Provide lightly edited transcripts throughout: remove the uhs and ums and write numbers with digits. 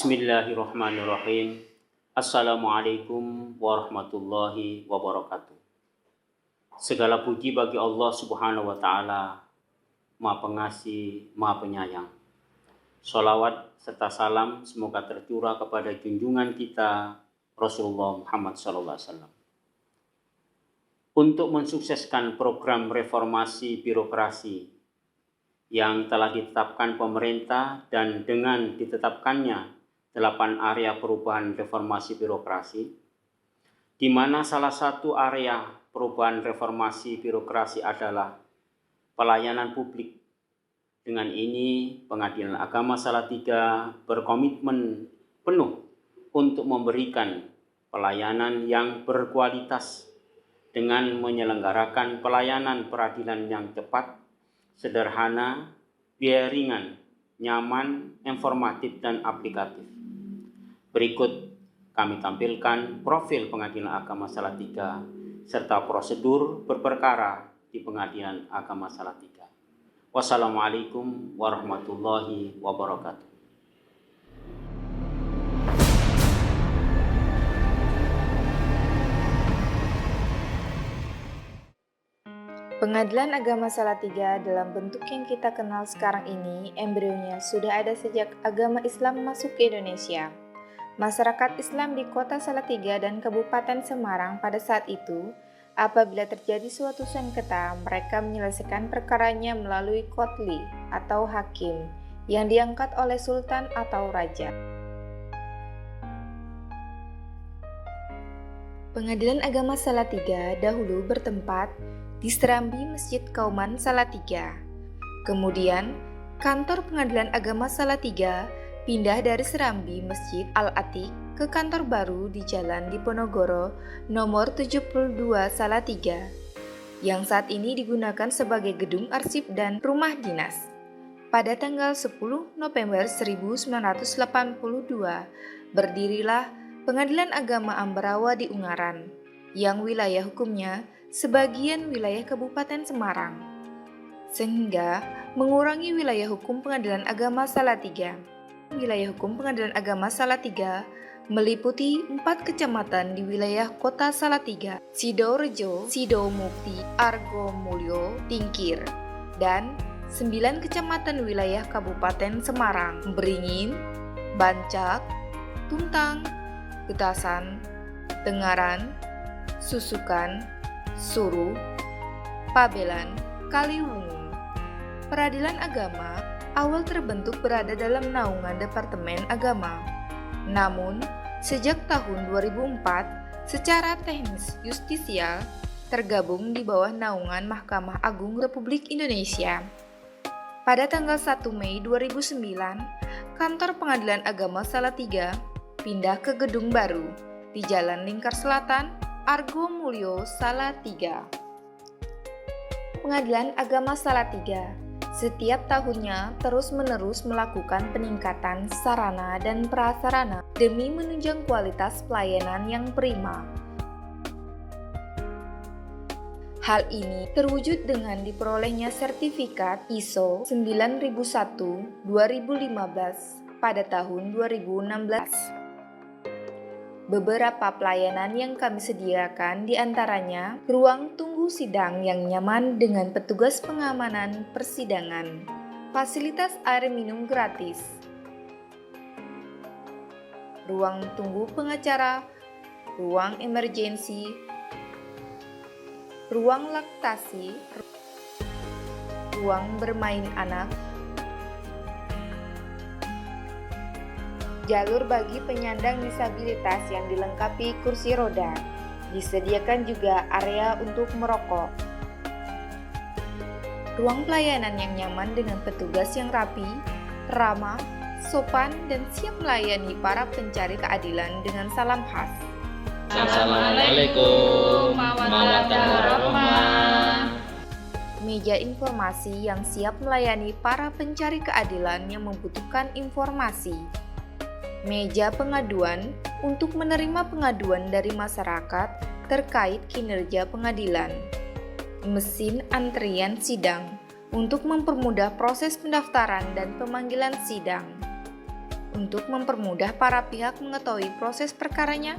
Bismillahirrahmanirrahim. Assalamualaikum warahmatullahi wabarakatuh. Segala puji bagi Allah Subhanahu wa Ta'ala, Maha Pengasih, Maha Penyayang. Sholawat serta salam semoga tercurah kepada junjungan kita Rasulullah Muhammad SAW. Untuk mensukseskan program reformasi birokrasi yang telah ditetapkan pemerintah dan dengan ditetapkannya 8 area perubahan reformasi birokrasi, di mana salah satu area perubahan reformasi birokrasi adalah pelayanan publik. Dengan ini, Pengadilan Agama Salatiga berkomitmen penuh untuk memberikan pelayanan yang berkualitas dengan menyelenggarakan pelayanan peradilan yang cepat, sederhana, biaya ringan, nyaman, informatif, dan aplikatif. Berikut kami tampilkan profil Pengadilan Agama Salatiga serta prosedur berperkara di Pengadilan Agama Salatiga. Wassalamualaikum warahmatullahi wabarakatuh. Pengadilan Agama Salatiga dalam bentuk yang kita kenal sekarang ini, embrionya sudah ada sejak agama Islam masuk ke Indonesia. Masyarakat Islam di kota Salatiga dan Kabupaten Semarang pada saat itu, apabila terjadi suatu sengketa, mereka menyelesaikan perkaranya melalui kotli atau hakim yang diangkat oleh sultan atau raja. Pengadilan Agama Salatiga dahulu bertempat di Serambi Masjid Kauman Salatiga. Kemudian, kantor Pengadilan Agama Salatiga pindah dari Serambi Masjid Al-Atiq ke kantor baru di Jalan Diponegoro nomor 72 Salatiga, yang saat ini digunakan sebagai gedung arsip dan rumah dinas. Pada tanggal 10 November 1982, berdirilah Pengadilan Agama Ambarawa di Ungaran, yang wilayah hukumnya sebagian wilayah Kabupaten Semarang, sehingga mengurangi wilayah hukum Pengadilan Agama Salatiga. Wilayah hukum Pengadilan Agama Salatiga meliputi 4 kecamatan di wilayah kota Salatiga: Sidorejo, Sidomukti, Argomulyo, Tingkir, dan 9 kecamatan wilayah Kabupaten Semarang: Beringin, Bancak, Tuntang, Getasan, Tengaran, Susukan, Suruh, Pabelan, Kaliwungu. Peradilan agama awal terbentuk berada dalam naungan Departemen Agama. Namun, sejak tahun 2004, secara teknis justisial tergabung di bawah naungan Mahkamah Agung Republik Indonesia. Pada tanggal 1 Mei 2009, kantor Pengadilan Agama Salatiga pindah ke gedung baru di Jalan Lingkar Selatan, Argomulyo, Salatiga. Pengadilan Agama Salatiga setiap tahunnya terus-menerus melakukan peningkatan sarana dan prasarana demi menunjang kualitas pelayanan yang prima. Hal ini terwujud dengan diperolehnya sertifikat ISO 9001-2015 pada tahun 2016. Beberapa pelayanan yang kami sediakan diantaranya ruang tunggu sidang yang nyaman dengan petugas pengamanan persidangan, fasilitas air minum gratis, ruang tunggu pengacara, ruang emergensi, ruang laktasi, ruang bermain anak, jalur bagi penyandang disabilitas yang dilengkapi kursi roda. Disediakan juga area untuk merokok. Ruang pelayanan yang nyaman dengan petugas yang rapi, ramah, sopan, dan siap melayani para pencari keadilan dengan salam khas. Assalamualaikum warahmatullahi wabarakatuh. Meja informasi yang siap melayani para pencari keadilan yang membutuhkan informasi. Meja pengaduan untuk menerima pengaduan dari masyarakat terkait kinerja pengadilan. Mesin antrian sidang untuk mempermudah proses pendaftaran dan pemanggilan sidang. Untuk mempermudah para pihak mengetahui proses perkaranya,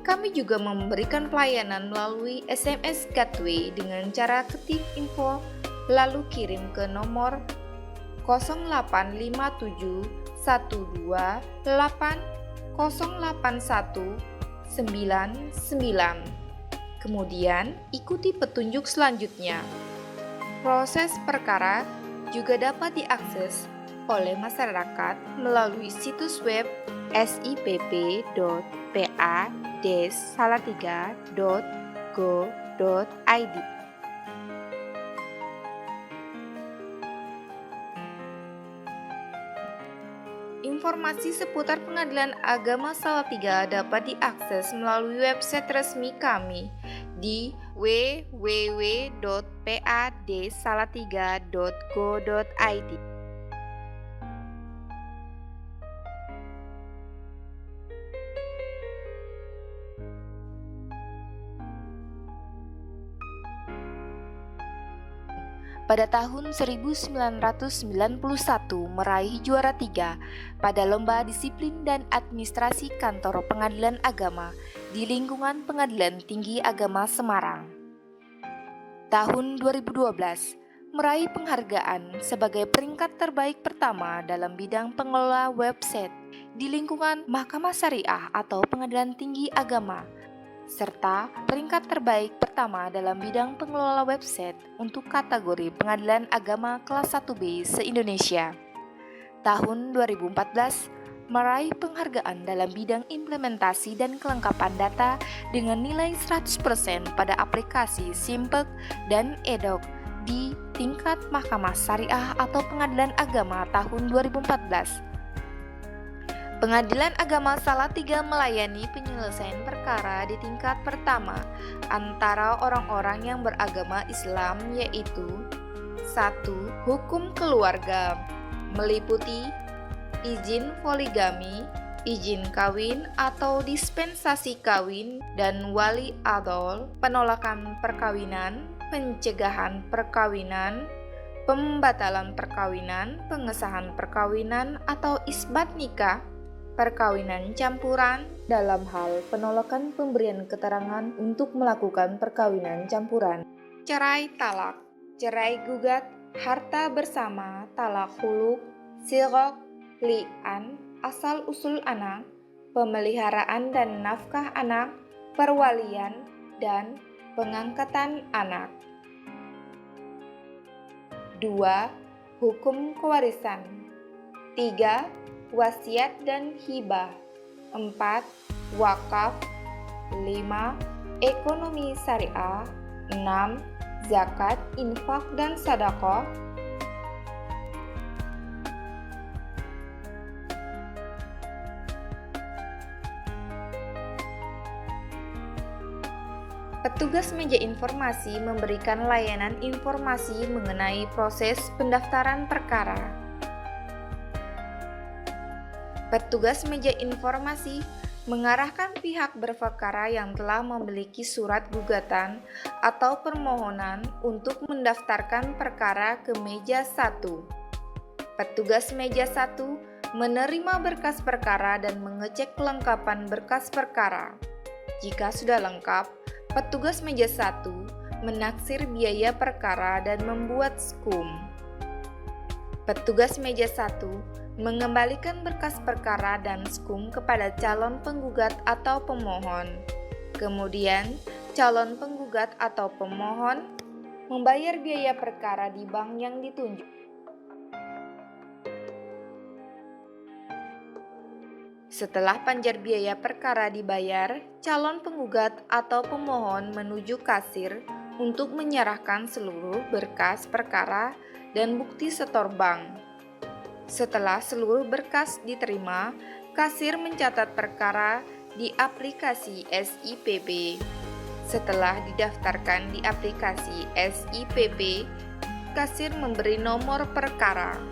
kami juga memberikan pelayanan melalui SMS Gateway dengan cara ketik info lalu kirim ke nomor 0857 128 08199. Kemudian ikuti petunjuk selanjutnya. Proses perkara juga dapat diakses oleh masyarakat melalui situs web sipp.pa-salatiga.go.id. Informasi seputar Pengadilan Agama Salatiga dapat diakses melalui website resmi kami di www.padsalatiga.go.id. Pada tahun 1991 meraih juara 3 pada Lomba Disiplin dan Administrasi Kantor Pengadilan Agama di lingkungan Pengadilan Tinggi Agama Semarang. Tahun 2012 meraih penghargaan sebagai peringkat terbaik pertama dalam bidang pengelola website di lingkungan Mahkamah Syariah atau Pengadilan Tinggi Agama, serta peringkat terbaik pertama dalam bidang pengelola website untuk kategori Pengadilan Agama kelas 1B se-Indonesia. Tahun 2014 meraih penghargaan dalam bidang implementasi dan kelengkapan data dengan nilai 100% pada aplikasi Simpek dan Edok di tingkat Mahkamah Syariah atau Pengadilan Agama tahun 2014. Pengadilan Agama Salatiga melayani penyelesaian perkara di tingkat pertama antara orang-orang yang beragama Islam, yaitu 1. Hukum keluarga, meliputi izin poligami, izin kawin atau dispensasi kawin dan wali adol, penolakan perkawinan, pencegahan perkawinan, pembatalan perkawinan, pengesahan perkawinan atau isbat nikah, perkawinan campuran, dalam hal penolakan pemberian keterangan untuk melakukan perkawinan campuran, cerai talak, cerai gugat, harta bersama, talak huluk, sirok, li'an, asal usul anak, pemeliharaan dan nafkah anak, perwalian, dan pengangkatan anak. 2. Hukum kewarisan. 3. Wasiat dan hibah. 4. Wakaf. 5. Ekonomi syariah. 6. Zakat, infak, dan sedekah. Petugas meja informasi memberikan layanan informasi mengenai proses pendaftaran perkara. Petugas meja informasi mengarahkan pihak berperkara yang telah memiliki surat gugatan atau permohonan untuk mendaftarkan perkara ke meja 1. Petugas meja 1 menerima berkas perkara dan mengecek kelengkapan berkas perkara. Jika sudah lengkap, petugas meja 1 menaksir biaya perkara dan membuat skum. Petugas meja 1 mengembalikan berkas perkara dan skum kepada calon penggugat atau pemohon. Kemudian, calon penggugat atau pemohon membayar biaya perkara di bank yang ditunjuk. Setelah panjar biaya perkara dibayar, calon penggugat atau pemohon menuju kasir untuk menyerahkan seluruh berkas perkara dan bukti setor bank. Setelah seluruh berkas diterima, kasir mencatat perkara di aplikasi SIPP. Setelah didaftarkan di aplikasi SIPP, kasir memberi nomor perkara,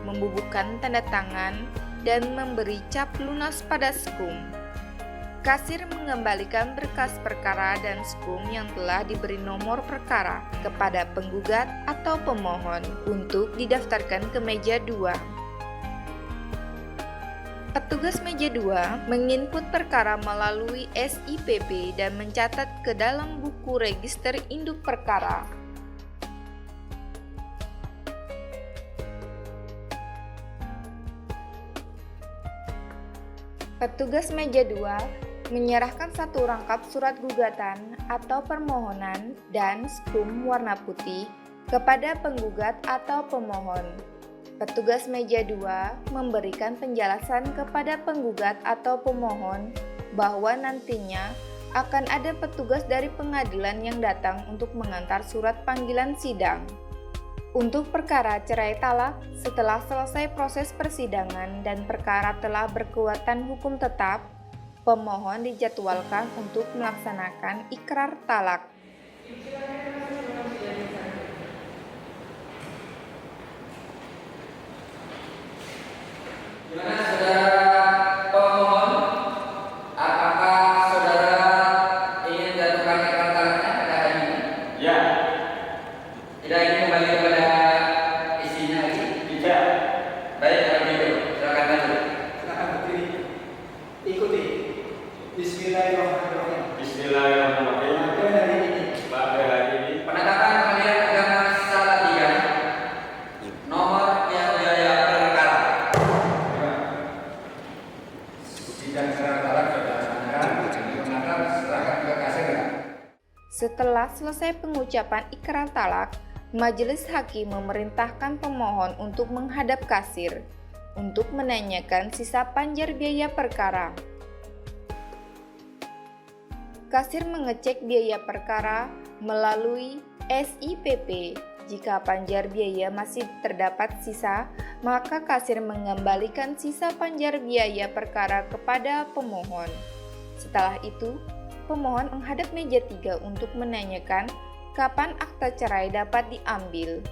membubuhkan tanda tangan, dan memberi cap lunas pada skum. Kasir mengembalikan berkas perkara dan skum yang telah diberi nomor perkara kepada penggugat atau pemohon untuk didaftarkan ke meja 2. Petugas meja 2 menginput perkara melalui SIPP dan mencatat ke dalam buku register induk perkara. Petugas meja 2 menyerahkan satu rangkap surat gugatan atau permohonan dan sprum warna putih kepada penggugat atau pemohon. Petugas meja 2 memberikan penjelasan kepada penggugat atau pemohon bahwa nantinya akan ada petugas dari pengadilan yang datang untuk mengantar surat panggilan sidang. Untuk perkara cerai talak, setelah selesai proses persidangan dan perkara telah berkekuatan hukum tetap, pemohon dijadwalkan untuk melaksanakan ikrar talak. Gimana saudara pemohon? Apakah saudara ingin jatuhkan ikrar talaknya pada hari ini? Ya. Tidak ingin kembali kepada isinya lagi? Tidak. Baik, kalau begitu, silakan maju. Silakan berdiri. Ikuti. Bismillahirrahmanirrahim. Bismillahirrahmanirrahim. Pada hari ini, Pada hari ini Penetapan Pengadilan Agama Salatiga nomor yang biaya perkara. sidang secara talak sudah dilaksanakan. Pengantar serahkan ke kasir. Setelah selesai pengucapan ikrar talak, majelis hakim memerintahkan pemohon untuk menghadap kasir untuk menanyakan sisa panjar biaya perkara. Kasir mengecek biaya perkara melalui SIPP. Jika panjar biaya masih terdapat sisa, maka kasir mengembalikan sisa panjar biaya perkara kepada pemohon. Setelah itu, pemohon menghadap meja 3 untuk menanyakan kapan akta cerai dapat diambil.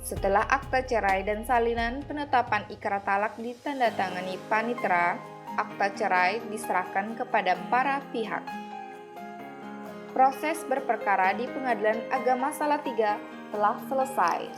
Setelah akta cerai dan salinan penetapan ikrar talak ditandatangani panitera, akta cerai diserahkan kepada para pihak. Proses berperkara di Pengadilan Agama Salatiga telah selesai.